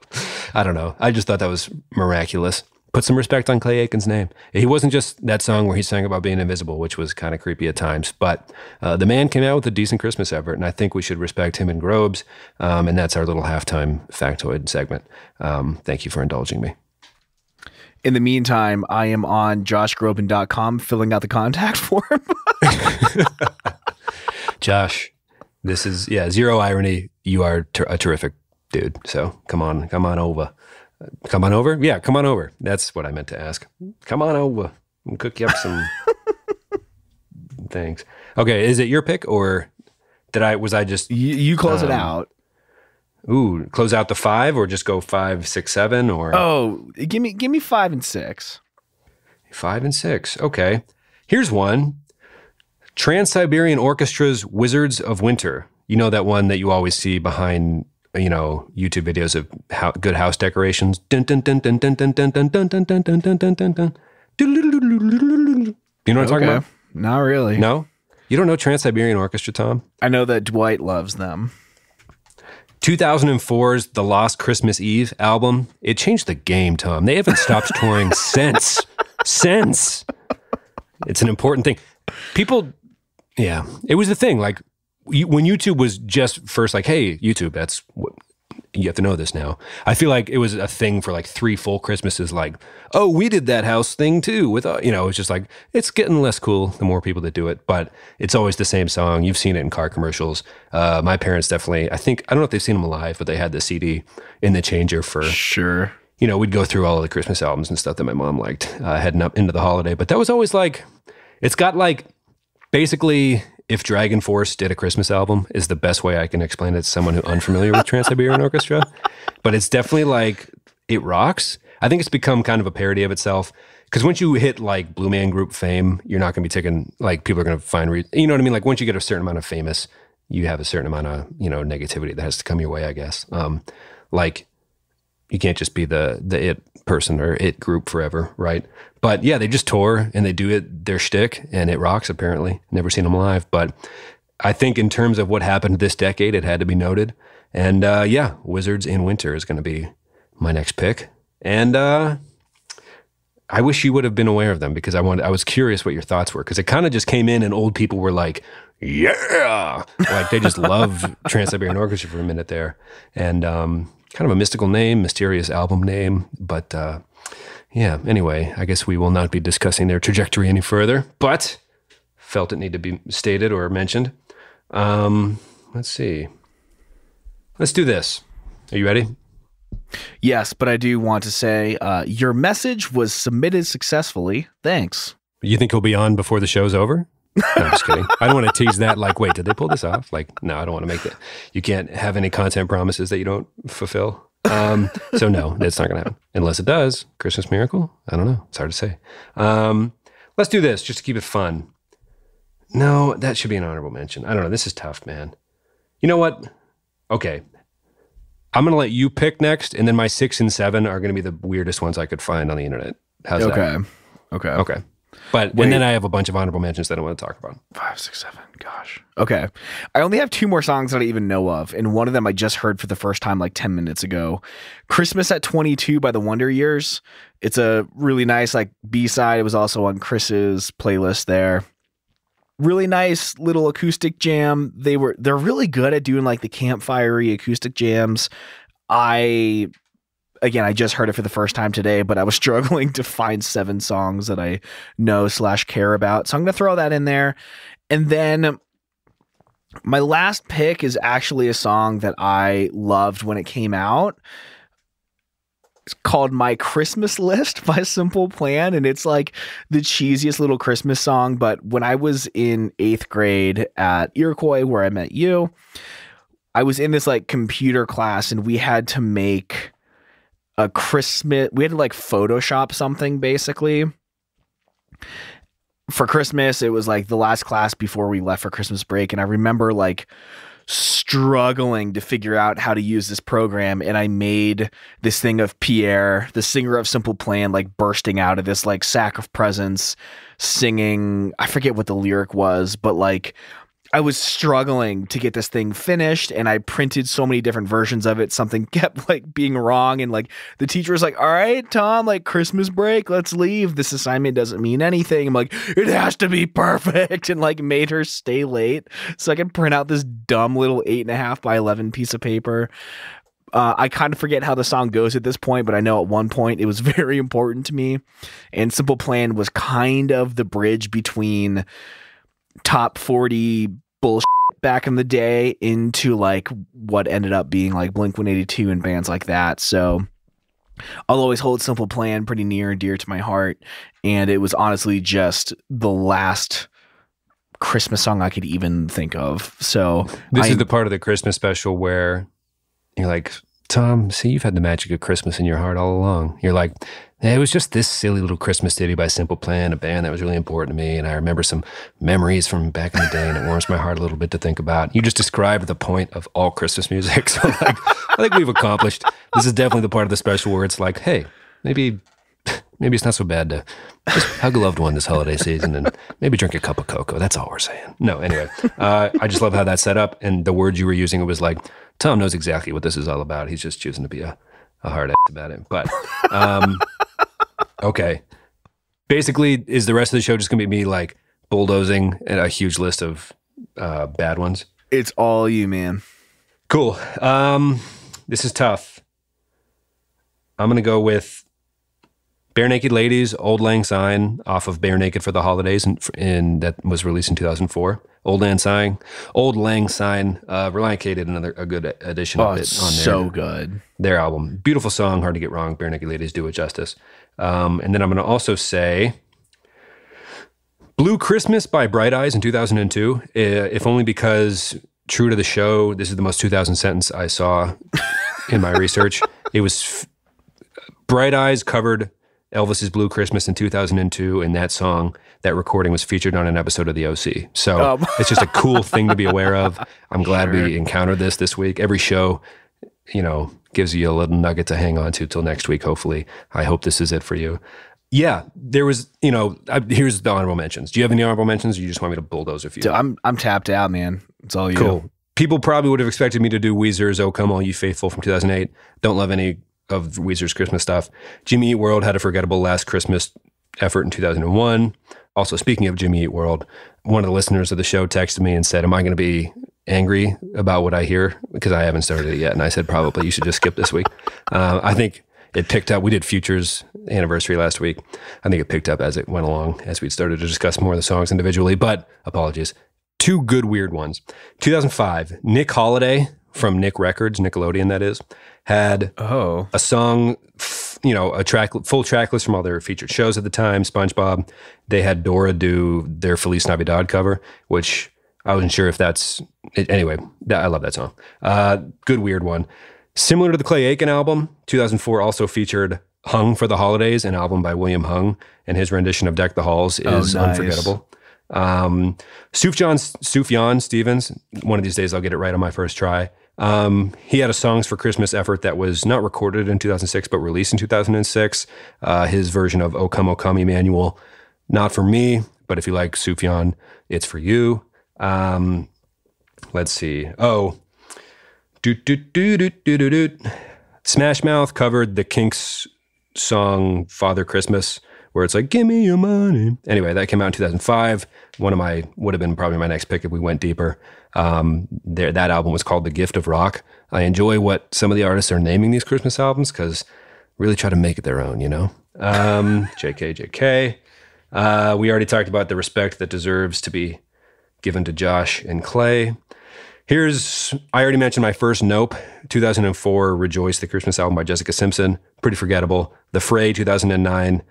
I don't know. I just thought that was miraculous. Put some respect on Clay Aiken's name. He wasn't just that song where he sang about being invisible, which was kind of creepy at times, but the man came out with a decent Christmas effort, and I think we should respect him and Grobes. And that's our little halftime factoid segment. Thank you for indulging me. In the meantime, I am on joshgroban.com filling out the contact form. Josh, this is, zero irony. You are a terrific dude. So come on over. Come on over? Yeah, come on over. That's what I meant to ask. Come on over. I'll cook you up some things. Okay, is it your pick, or was I just... You close it out. Ooh, close out the 5 or just go 5, 6, 7 or? Oh, give me 5 and 6. 5 and 6. Okay. Here's one. Trans-Siberian Orchestra's Wizards of Winter. You know that one that you always see behind, YouTube videos of good house decorations. Dun, dun, dun, dun, dun, dun, dun, dun, dun, dun, dun, dun, dun, dun, dun, dun. You know what I'm talking about? Not really. No? You don't know Trans-Siberian Orchestra, Tom? I know that Dwight loves them. 2004's The Lost Christmas Eve album. It changed the game, Tom. They haven't stopped touring since. It's an important thing. People, yeah, it was the thing. Like when YouTube was just first like, hey, YouTube, that's what you have to know this now. I feel like it was a thing for like 3 full Christmases. Like, oh, we did that house thing too. With it's just like it's getting less cool the more people that do it. But it's always the same song. You've seen it in car commercials. My parents definitely. I don't know if they've seen them live, but they had the CD in the changer for sure. We'd go through all of the Christmas albums and stuff that my mom liked heading up into the holiday. But that was always like, it's got like basically. If Dragon Force did a Christmas album is the best way I can explain it to someone who's unfamiliar with Trans-Siberian Orchestra. But it's definitely like, it rocks. I think it's become kind of a parody of itself. Because once you hit like Blue Man Group fame, you're not going to be taken, like people are going to find, you know what I mean? Like once you get a certain amount of famous, you have a certain amount of, negativity that has to come your way, I guess. Like you can't just be the it person or it group forever, right? But yeah, they just tour and they do it, their shtick, and it rocks apparently. Never seen them live, but I think in terms of what happened this decade, it had to be noted. And yeah, Wizards in Winter is going to be my next pick. And I wish you would have been aware of them because I was curious what your thoughts were because it kind of just came in and old people were like, yeah, like they just love Trans-Siberian Orchestra for a minute there. And kind of a mystical name, mysterious album name, but yeah, anyway, I guess we will not be discussing their trajectory any further, but felt it need to be stated or mentioned. Let's see. Let's do this. Are you ready? Yes, but I do want to say your message was submitted successfully. Thanks. You think he'll be on before the show's over? No, I'm just kidding. I don't want to tease that. Like, wait, did they pull this off? Like, no, I don't want to make that. You can't have any content promises that you don't fulfill. So no, that's not going to happen. Unless it does. Christmas miracle? I don't know. It's hard to say. Let's do this just to keep it fun. No, that should be an honorable mention. I don't know. This is tough, man. You know what? Okay. I'm going to let you pick next, and then my 6 and 7 are going to be the weirdest ones I could find on the internet. How's that? Okay. But and then I have a bunch of honorable mentions that I want to talk about. 5, 6, 7. Gosh. Okay. I only have 2 more songs that I even know of, and one of them I just heard for the first time like 10 minutes ago. Christmas at 22 by the Wonder Years. It's a really nice like B-side. It was also on Chris's playlist there. Really nice little acoustic jam. They're really good at doing like the campfire-y acoustic jams. I just heard it for the first time today, but I was struggling to find 7 songs that I know / care about. So I'm going to throw that in there. And then my last pick is actually a song that I loved when it came out. It's called My Christmas List by Simple Plan. And it's like the cheesiest little Christmas song. But when I was in 8th grade at Iroquois, where I met you, I was in this like computer class and we had to make a Christmas, we had to like Photoshop something basically for Christmas. It was like the last class before we left for Christmas break. And I remember like struggling to figure out how to use this program. And I made this thing of Pierre, the singer of Simple Plan, like bursting out of this like sack of presents singing. I forget what the lyric was, but like I was struggling to get this thing finished and I printed so many different versions of it. Something kept like being wrong. And like the teacher was like, all right, Tom, like Christmas break, let's leave. This assignment doesn't mean anything. I'm like, it has to be perfect. And like made her stay late so I could print out this dumb little 8.5 by 11 piece of paper. I kind of forget how the song goes at this point, but I know at one point it was very important to me. And Simple Plan was kind of the bridge between top 40 bullshit back in the day into like what ended up being like Blink-182 and bands like that. So I'll always hold Simple Plan pretty near and dear to my heart. And it was honestly just the last Christmas song I could even think of. So this is the part of the Christmas special where You're like, Tom, see, you've had the magic of Christmas in your heart all along. You're like, it was just this silly little Christmas ditty by Simple Plan, a band that was really important to me. And I remember some memories from back in the day, and it warms my heart a little bit to think about. You just described the point of all Christmas music. So like, I think we've accomplished. This is definitely the part of the special where it's like, hey, maybe it's not so bad to just hug a loved one this holiday season and maybe drink a cup of cocoa. That's all we're saying. No, anyway, I just love how that's set up. And the words you were using, it was like, Tom knows exactly what this is all about. He's just choosing to be a hard ass about it. But, okay. Basically, is the rest of the show just going to be me like bulldozing a huge list of bad ones? It's all you, man. Cool. This is tough. I'm going to go with Bare Naked Ladies, Old Lang Syne, off of Bare Naked for the Holidays, and that was released in 2004. Old Lang Syne, Reliant K did a good edition of it on so good. Their album. Beautiful song, hard to get wrong. Bare Naked Ladies do it justice. And then I'm going to also say Blue Christmas by Bright Eyes in 2002, if only because, true to the show, this is the most 2000 sentence I saw in my research. It was Bright Eyes covered Elvis's Blue Christmas in 2002, and that song, that recording was featured on an episode of The OC. So it's just a cool thing to be aware of. I'm glad we encountered this week. Every show, gives you a little nugget to hang on to till next week, hopefully. I hope this is it for you. Yeah, there was, here's the honorable mentions. Do you have any honorable mentions, or you just want me to bulldoze a few? Dude, I'm tapped out, man. It's all you. Cool. People probably would have expected me to do Weezer's "Oh Come All You Faithful" from 2008. Don't love any of Weezer's Christmas stuff. Jimmy Eat World had a forgettable Last Christmas effort in 2001. Also, speaking of Jimmy Eat World, one of the listeners of the show texted me and said, am I going to be angry about what I hear? Because I haven't started it yet. And I said, probably, you should just skip this week. I think it picked up. We did Future's anniversary last week. I think it picked up as it went along, as we started to discuss more of the songs individually, but apologies. Two good weird ones. 2005, Nick Holiday from Nick Records, Nickelodeon that is, had a song, a full track list from all their featured shows at the time. SpongeBob, they had Dora do their Feliz Navidad cover, which I wasn't sure if that's it. Anyway, I love that song. Good weird one. Similar to the Clay Aiken album, 2004 also featured Hung for the Holidays, an album by William Hung, and his rendition of Deck the Halls is unforgettable. Sufjan Stevens, one of these days I'll get it right on my first try. He had a Songs for Christmas effort that was not recorded in 2006, but released in 2006. His version of O Come Emmanuel, not for me, but if you like Sufjan, it's for you. Let's see. Smash Mouth covered the Kinks song Father Christmas, where it's like, give me your money. Anyway, that came out in 2005. Would have been probably my next pick if we went deeper. That album was called The Gift of Rock. I enjoy what some of the artists are naming these Christmas albums, because really try to make it their own, JK. We already talked about the respect that deserves to be given to Josh and Clay. I already mentioned my first Nope, 2004, Rejoice, the Christmas album by Jessica Simpson. Pretty forgettable. The Fray, 2009,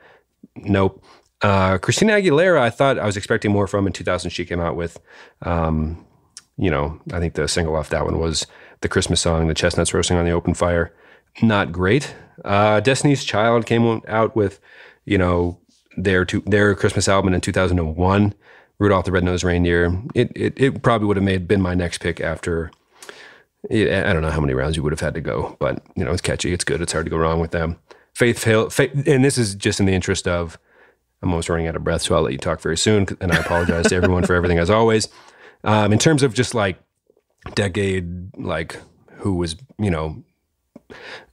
Nope. Christina Aguilera, I was expecting more from in 2000. She came out with, I think the single off that one was the Christmas song, The Chestnuts Roasting on the Open Fire. Not great. Destiny's Child came out with, their Christmas album in 2001, Rudolph the Red-Nosed Reindeer. It probably would have been my next pick after, I don't know how many rounds you would have had to go, but, it's catchy, it's good, it's hard to go wrong with them. Faith, and this is just in the interest of, I'm almost running out of breath, so I'll let you talk very soon, and I apologize to everyone for everything as always. In terms of just like decade, like who was,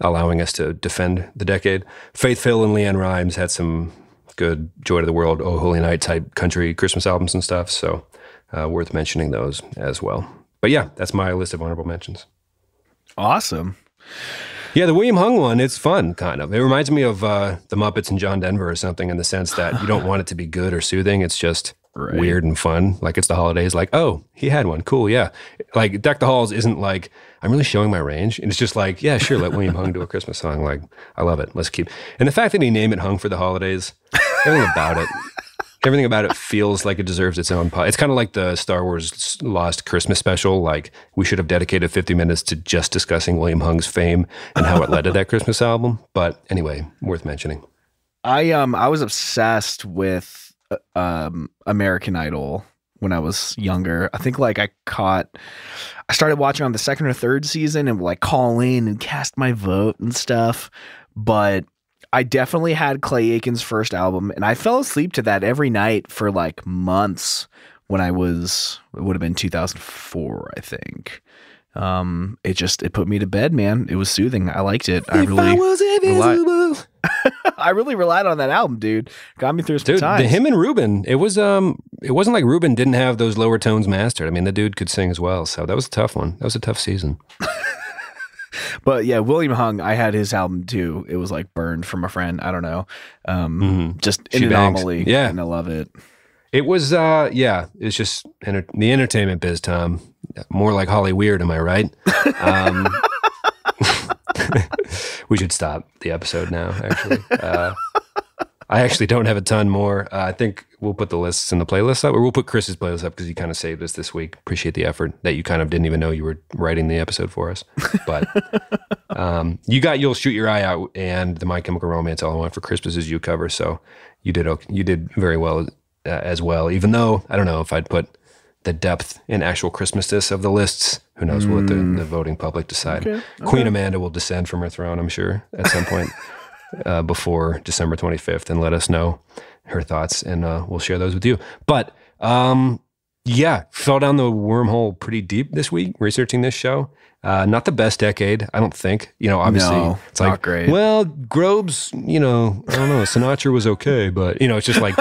allowing us to defend the decade, Faith Hill and Leanne Rimes had some good Joy to the World, Oh Holy Night type country Christmas albums and stuff, so worth mentioning those as well. But yeah, that's my list of honorable mentions. Awesome. Yeah, the William Hung one, it's fun, kind of. It reminds me of the Muppets and John Denver or something, in the sense that you don't want it to be good or soothing. It's just weird and fun. Like, it's the holidays. Like, oh, he had one. Cool, yeah. Like, Deck the Halls isn't like, I'm really showing my range. And it's just like, yeah, sure, let William Hung do a Christmas song. Like, I love it. Let's keep. And the fact that he named it Hung for the Holidays, everything about it. Everything about it feels like it deserves its own It's kind of like the Star Wars Lost Christmas special. Like, we should have dedicated 50 minutes to just discussing William Hung's fame and how it led to that Christmas album. But anyway, worth mentioning. I was obsessed with American Idol when I was younger. I think like I started watching on the second or third season and like call in and cast my vote and stuff. But I definitely had Clay Aiken's first album, and I fell asleep to that every night for like months when it would have been 2004, I think. It put me to bed, man. It was soothing. I liked it. I really relied on that album, dude. Got me through some times. Him and Ruben, it wasn't like Ruben didn't have those lower tones mastered. I mean, the dude could sing as well. So that was a tough one. That was a tough season. But yeah, William Hung, I had his album too. It was like burned from a friend. I don't know. Just an anomaly. Yeah. And I love it. It was, it's just the entertainment biz, Tom. More like Holly Weird, am I right? We should stop the episode now, actually. I actually don't have a ton more. I think we'll put the lists in the playlist up, or we'll put Chris's playlist up because he kind of saved us this week. Appreciate the effort that you kind of didn't even know you were writing the episode for us. But You'll Shoot Your Eye Out and the My Chemical Romance All I Want for Christmas Is You cover. So you did very well as well, even though I don't know if I'd put the depth and actual Christmasness of the lists. Who knows what the voting public decide. Okay. Queen Amanda will descend from her throne, I'm sure, at some point. Before December 25th and let us know her thoughts, and we'll share those with you. But fell down the wormhole pretty deep this week researching this show. Not the best decade, I don't think. Obviously, no, it's like, great. Well, Grobe's, I don't know, Sinatra was okay, but it's just like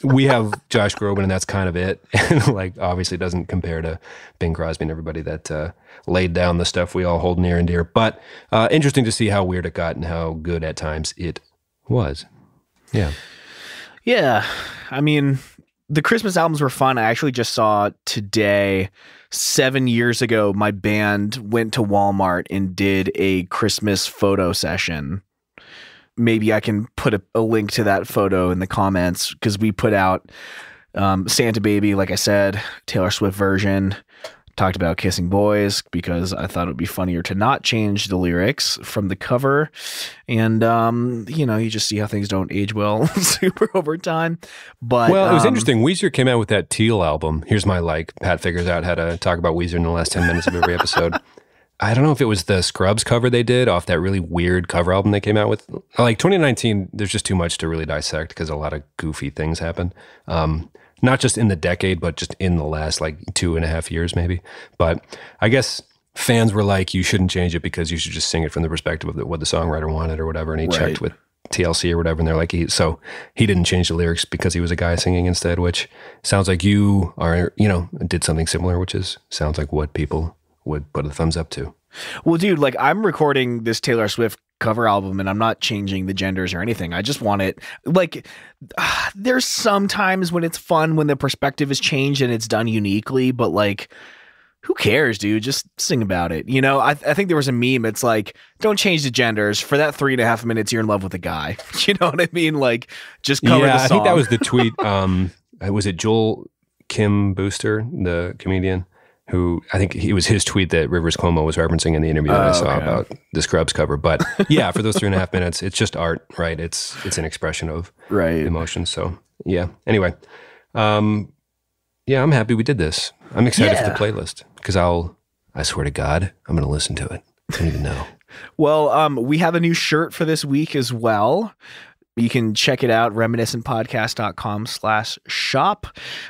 we have Josh Groban, and that's kind of it. And like, obviously, doesn't compare to Bing Crosby and everybody that laid down the stuff we all hold near and dear. But interesting to see how weird it got and how good at times it was. Yeah. Yeah. I mean, the Christmas albums were fun. I actually just saw today, 7 years ago, my band went to Walmart and did a Christmas photo session. Maybe I can put a link to that photo in the comments, because we put out Santa Baby, like I said, Taylor Swift version. Talked about Kissing Boys because I thought it would be funnier to not change the lyrics from the cover. And, you just see how things don't age well super over time. But it was interesting. Weezer came out with that Teal album. Here's my, Pat figures out how to talk about Weezer in the last 10 minutes of every episode. I don't know if it was the Scrubs cover they did off that really weird cover album they came out with. Like 2019, there's just too much to really dissect because a lot of goofy things happened. Not just in the decade, but just in the last 2.5 years, maybe. But I guess fans were like, you shouldn't change it because you should just sing it from the perspective of what the songwriter wanted or whatever. And he checked with TLC or whatever, and they're like, he didn't change the lyrics because he was a guy singing instead, which sounds like you are, did something similar, sounds like what people would put a thumbs up to. Well, dude, I'm recording this Taylor Swift cover album and I'm not changing the genders or anything. I just want it there's some times when it's fun when the perspective is changed and it's done uniquely, but who cares, dude? Just sing about it. I think there was a meme. It's like, don't change the genders. For that 3.5 minutes, you're in love with a guy. You know what I mean? Just cover the song. I think that was the tweet. Was it Joel Kim Booster, the comedian? Who I think it was his tweet that Rivers Cuomo was referencing in the interview that I saw about the Scrubs cover. But yeah, for those 3.5 minutes, it's just art, right? It's an expression of emotion. So yeah. Anyway, I'm happy we did this. I'm excited for the playlist because I swear to God, I'm going to listen to it. I don't even know. Well, we have a new shirt for this week as well. You can check it out, reminiscentpodcast.com/shop.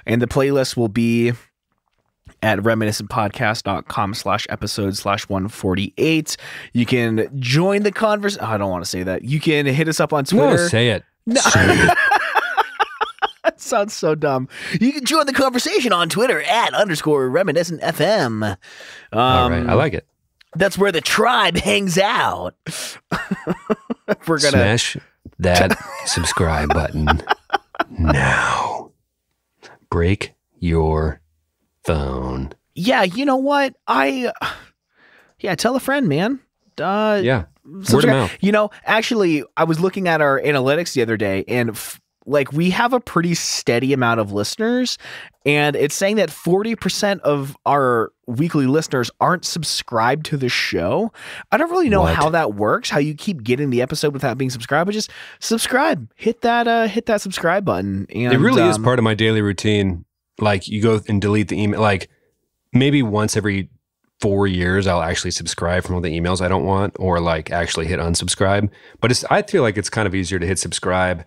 And the playlist will be at reminiscentpodcast.com/episode/148. You can join the conversation. I don't want to say that. You can hit us up on Twitter. No, say it. No. Say it. That sounds so dumb. You can join the conversation on Twitter @_reminiscentfm. All right. I like it. That's where the tribe hangs out. We're gonna smash that subscribe button now. Break your phone. Yeah, you know what? Tell a friend, man. Word of mouth. Actually, I was looking at our analytics the other day, and like we have a pretty steady amount of listeners, and it's saying that 40% of our weekly listeners aren't subscribed to the show. I don't really know how that works, how you keep getting the episode without being subscribed, but just subscribe. Hit that subscribe button. And it really is part of my daily routine. Like, you go and delete the email, like maybe once every 4 years, I'll actually subscribe from all the emails I don't want, or like actually hit unsubscribe. But I feel like it's kind of easier to hit subscribe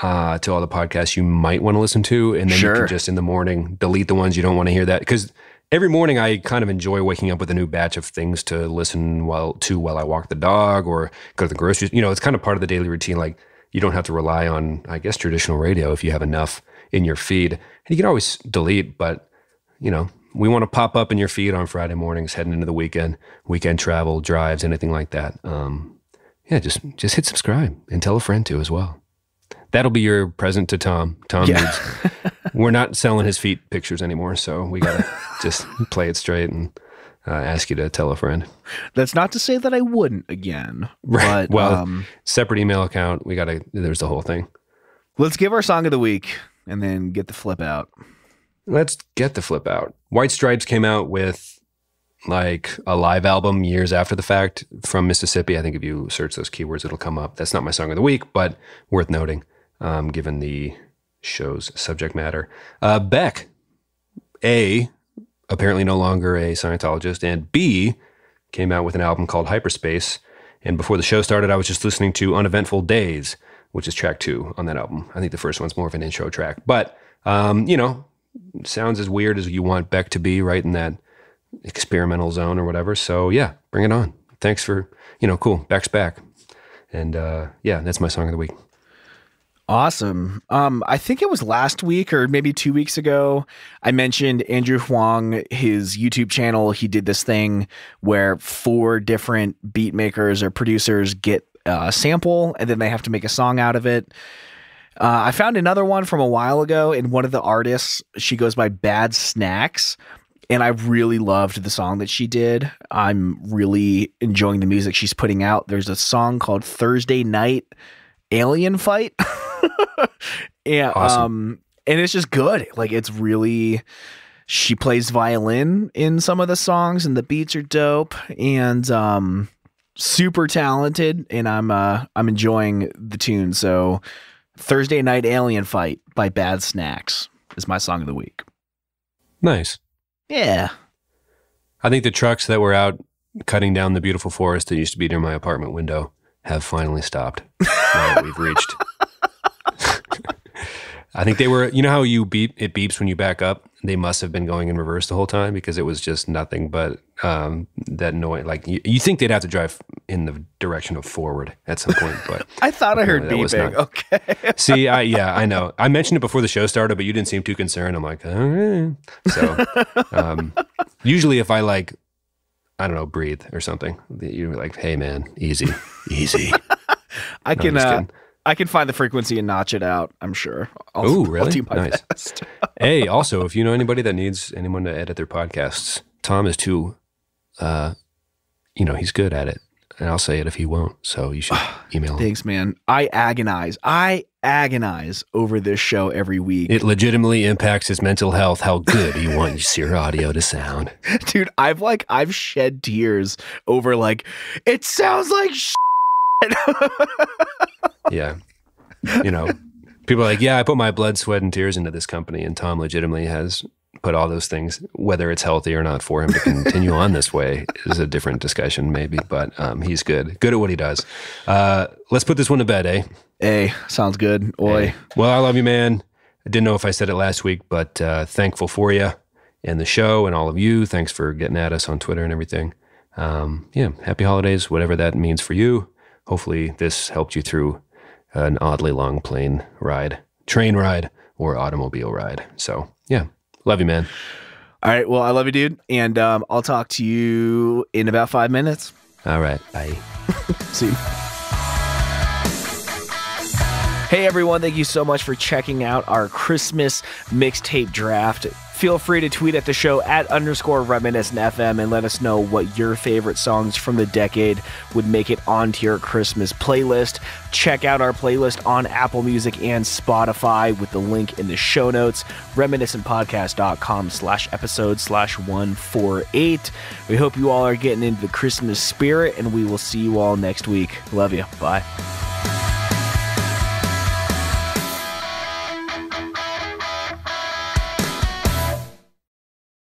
to all the podcasts you might want to listen to. And then you can just in the morning delete the ones you don't want to hear that. Because every morning I kind of enjoy waking up with a new batch of things to listen while I walk the dog or go to the grocery. You know, it's kind of part of the daily routine. Like, you don't have to rely on, I guess, traditional radio if you have enough in your feed. And you can always delete, but you know, we want to pop up in your feed on Friday mornings, heading into the weekend travel, drives, anything like that. Yeah, just hit subscribe and tell a friend to as well. That'll be your present to Tom. Needs, we're not selling his feet pictures anymore, so we got to just play it straight and ask you to tell a friend. That's not to say that I wouldn't again. Right. But, well, separate email account. There's the whole thing. Let's give our song of the week and then get the flip out. Let's get the flip out. White Stripes came out with like a live album years after the fact from Mississippi. I think if you search those keywords, it'll come up. That's not my song of the week, but worth noting, given the show's subject matter. Beck, A, apparently no longer a Scientologist, and B, came out with an album called Hyperspace. And before the show started, I was just listening to Uneventful Days, which is track 2 on that album. I think the first one's more of an intro track. But, you know, sounds as weird as you want Beck to be, right in that experimental zone or whatever. So yeah, bring it on. Thanks for, cool. Beck's back. And yeah, that's my song of the week. Awesome. I think it was last week or maybe 2 weeks ago, I mentioned Andrew Huang, his YouTube channel. He did this thing where 4 different beat makers or producers get a sample and then they have to make a song out of it. I found another one from a while ago, and one of the artists, she goes by Bad Snacks, and I really loved the song that she did. I'm really enjoying the music she's putting out. There's a song called Thursday Night Alien Fight. Yeah, awesome. And it's just good. Like, it's really, she plays violin in some of the songs, and the beats are dope, and super talented, and I'm enjoying the tune. So Thursday Night Alien Fight by Bad Snacks is my song of the week. Nice. Yeah. I think the trucks that were out cutting down the beautiful forest that used to be near my apartment window have finally stopped. Now that we've reached. I think they were, you know how it beeps when you back up? They must have been going in reverse the whole time because it was just nothing but that noise. Like, you think they'd have to drive in the direction of forward at some point, but I thought I heard beeping. Okay. See, I know. I mentioned it before the show started, but you didn't seem too concerned. I'm like, all right. So usually if I I don't know, breathe or something, you're like, hey man, easy. I can find the frequency and notch it out, I'm sure. Oh, really? I'll do my best. Hey, also, if you know anybody that needs anyone to edit their podcasts, Tom is too, he's good at it. And I'll say it if he won't. So you should email him. Thanks, man. I agonize over this show every week. It legitimately impacts his mental health, how good he wants your audio to sound. Dude, I've shed tears over it sounds like shit. Yeah. People are like, yeah, I put my blood, sweat, and tears into this company, and Tom legitimately has put all those things, whether it's healthy or not for him to continue on this way is a different discussion maybe, but he's good at what he does. Let's put this one to bed, eh? Hey, sounds good. Oi. Hey. Well, I love you, man. I didn't know if I said it last week, but thankful for you and the show and all of you. Thanks for getting at us on Twitter and everything. Yeah, happy holidays, whatever that means for you. Hopefully this helped you through an oddly long train ride, or automobile ride. So, yeah. Love you, man. All right. Well, I love you, dude. And I'll talk to you in about 5 minutes. All right. Bye. See you. Hey, everyone. Thank you so much for checking out our Christmas mixtape draft Feel free to tweet at the show at _reminiscentfm and let us know what your favorite songs from the decade would make it onto your Christmas playlist. Check out our playlist on Apple Music and Spotify with the link in the show notes, reminiscentpodcast.com/episode/148. We hope you all are getting into the Christmas spirit, and we will see you all next week. Love you. Bye.